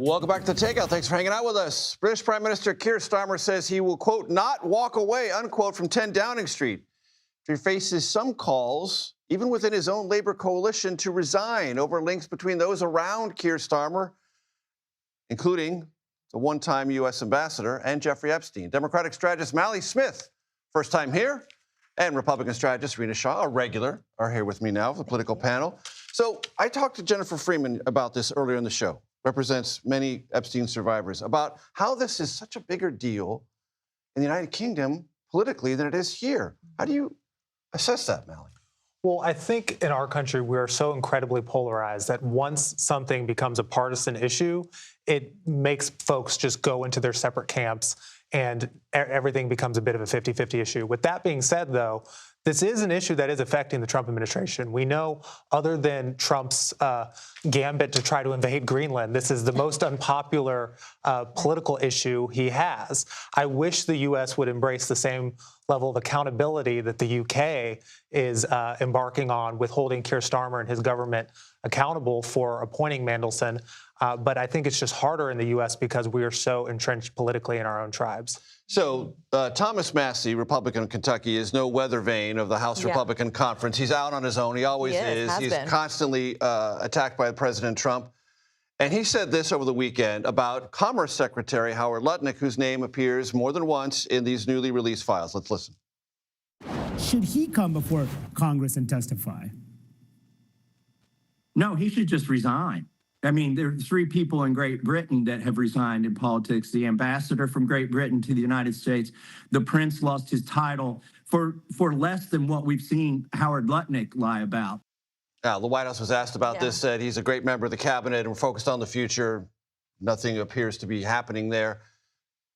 Welcome back to Takeout. Thanks for hanging out with us. British Prime Minister Keir Starmer says he will, quote, not walk away, unquote, from 10 Downing Street. He faces some calls, even within his own Labour coalition, to resign over links between those around Keir Starmer, including the one-time U.S. ambassador and Jeffrey Epstein. Democratic strategist Mally Smith, first time here, and Republican strategist Rina, Shah, a regular, are here with me now for the political panel. So I talked to Jennifer Freeman about this earlier in the show, represents many Epstein survivors, about how this is such a bigger deal in the United Kingdom politically than it is here. How do you assess that, Mally? Well, I think in our country, we are so incredibly polarized that once something becomes a partisan issue, it makes folks just go into their separate camps and everything becomes a bit of a 50-50 issue. With that being said, though, this is an issue that is affecting the Trump administration. We know, other than Trump's gambit to try to invade Greenland, this is the most unpopular political issue he has. I wish the U.S. would embrace the same level of accountability that the U.K. is embarking on with holding Keir Starmer and his government accountable for appointing Mandelson. But I think it's just harder in the U.S. because we are so entrenched politically in our own tribes. So Thomas Massie, Republican of Kentucky, is no weather vane of the House Republican Conference. He's out on his own. He always is. He's constantly attacked by President Trump. And he said this over the weekend about Commerce Secretary Howard Lutnick, whose name appears more than once in these newly released files. Let's listen. Should he come before Congress and testify? No, he should just resign. I mean, there are 3 people in Great Britain that have resigned in politics. The ambassador from Great Britain to the United States, the prince lost his title for less than what we've seen Howard Lutnick lie about. The White House was asked about this, said he's a great member of the cabinet and we're focused on the future. Nothing appears to be happening there.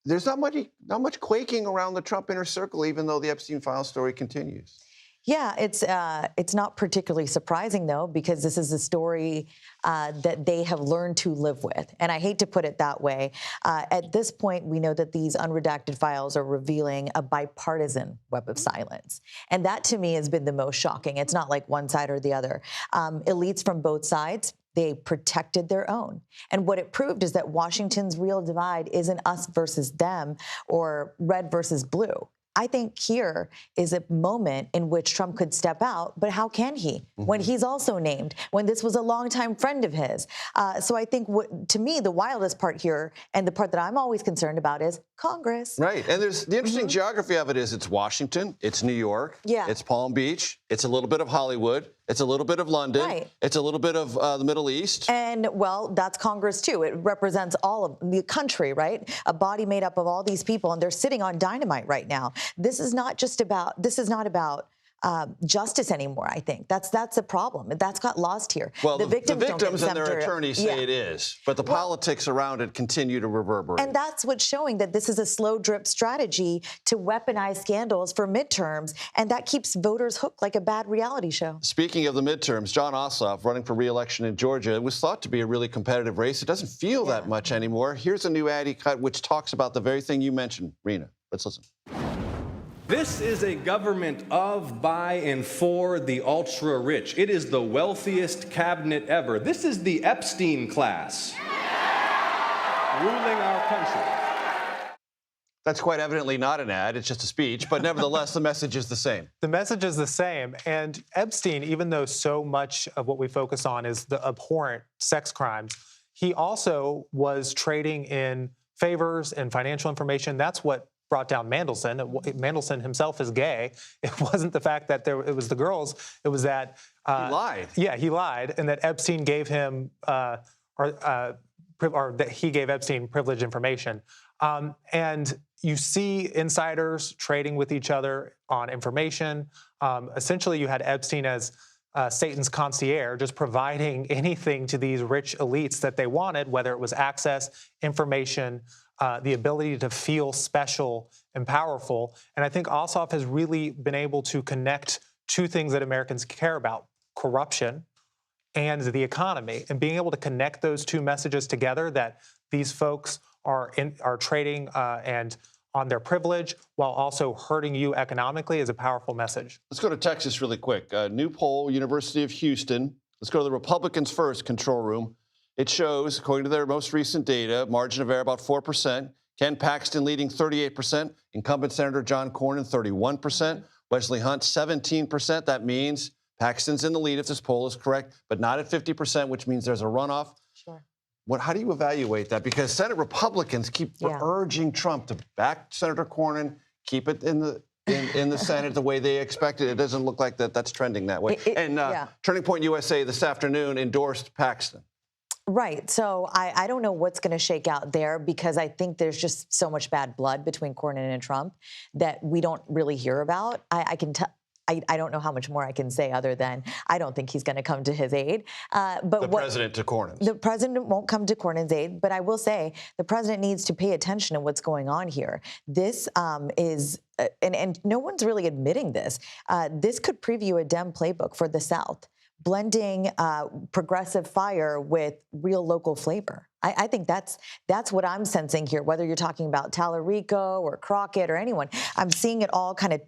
There's not much quaking around the Trump inner circle, even though the Epstein file story continues. Yeah, it's not particularly surprising, though, because this is a story that they have learned to live with. And I hate to put it that way. At this point, we know that these unredacted files are revealing a bipartisan web of silence. And that, to me, has been the most shocking. It's not like one side or the other. Elites from both sides, they protected their own. And what it proved is that Washington's real divide isn't us versus them or red versus blue. I think here is a moment in which Trump could step out, but how can he when he's also named, when this was a longtime friend of his? So I think, to me, the wildest part here, and the part that I'm always concerned about, is Congress. Right, and there's the interesting geography of it is it's Washington, it's New York, it's Palm Beach, it's a little bit of Hollywood, it's a little bit of London, it's a little bit of the Middle East. And, well, that's Congress, too. It represents all of the country, right? A body made up of all these people, and they're sitting on dynamite right now. This is not about justice anymore, I think. That's a problem. That's got lost here. Well, the victims and their attorneys say it is, but the politics around it continue to reverberate. And that's what's showing that this is a slow drip strategy to weaponize scandals for midterms, and that keeps voters hooked like a bad reality show. Speaking of the midterms, John Ossoff, running for re-election in Georgia, it was thought to be a really competitive race. It doesn't feel that much anymore. Here's a new ad he cut which talks about the very thing you mentioned, Rina. Let's listen. This is a government of, by, and for the ultra-rich. It is the wealthiest cabinet ever. This is the Epstein class ruling our country. That's quite evidently not an ad. It's just a speech. But nevertheless, the message is the same. The message is the same. And Epstein, even though so much of what we focus on is the abhorrent sex crimes, he also was trading in favors and financial information. That's what brought down Mandelson. Mandelson himself is gay. It wasn't the fact that it was the girls. It was that he lied. Yeah, he lied, and that Epstein gave him or that he gave Epstein privileged information. And you see insiders trading with each other on information. Essentially, you had Epstein as Satan's concierge, just providing anything to these rich elites that they wanted, whether it was access, information, the ability to feel special and powerful. And I think Ossoff has really been able to connect two things that Americans care about: corruption and the economy. And being able to connect those two messages together, that these folks are trading and on their privilege while also hurting you economically, is a powerful message. Let's go to Texas really quick. New poll, University of Houston. Let's go to the Republicans first control room. It shows, according to their most recent data, margin of error about 4%. Ken Paxton leading 38%. Incumbent Senator John Cornyn 31%. Wesley Hunt 17%. That means Paxton's in the lead if this poll is correct, but not at 50%, which means there's a runoff. Sure. How do you evaluate that? Because Senate Republicans keep urging Trump to back Senator Cornyn, keep it in the Senate the way they expected. It doesn't look like that's trending that way. Turning Point USA this afternoon endorsed Paxton. Right. So I don't know what's going to shake out there because I think there's just so much bad blood between Cornyn and Trump that we don't really hear about. I can tell. I don't know how much more I can say other than I don't think he's going to come to his aid. But the president to Cornyn's. The president won't come to Cornyn's aid, but I will say the president needs to pay attention to what's going on here. This is, and no one's really admitting this, this could preview a Dem playbook for the South, blending progressive fire with real local flavor. I think that's what I'm sensing here, whether you're talking about Tallarico or Crockett or anyone. I'm seeing it all kind of.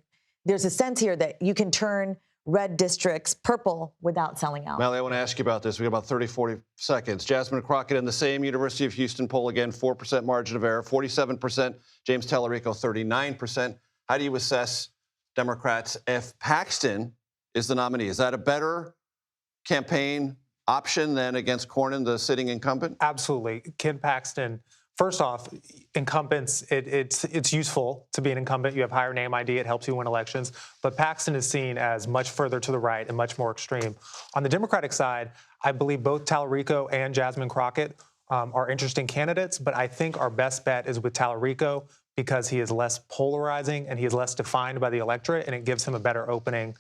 There's a sense here that you can turn red districts purple without selling out. Melly, I want to ask you about this. We got about 30, 40 seconds. Jasmine Crockett in the same University of Houston poll again, 4% margin of error, 47%. James Tallarico, 39%. How do you assess Democrats if Paxton is the nominee? Is that a better campaign option than against Cornyn, the sitting incumbent? Absolutely. Ken Paxton. First off, incumbents, it's useful to be an incumbent. You have higher name ID. It helps you win elections. But Paxton is seen as much further to the right and much more extreme. On the Democratic side, I believe both Tallarico and Jasmine Crockett are interesting candidates. But I think our best bet is with Tallarico because he is less polarizing and he is less defined by the electorate, and it gives him a better opening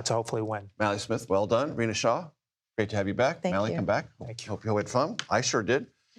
to hopefully win. Mally Smith, well done. Rina Shah, great to have you back. Thank Mally, you. come back. Thank you. Hope you had fun. I sure did.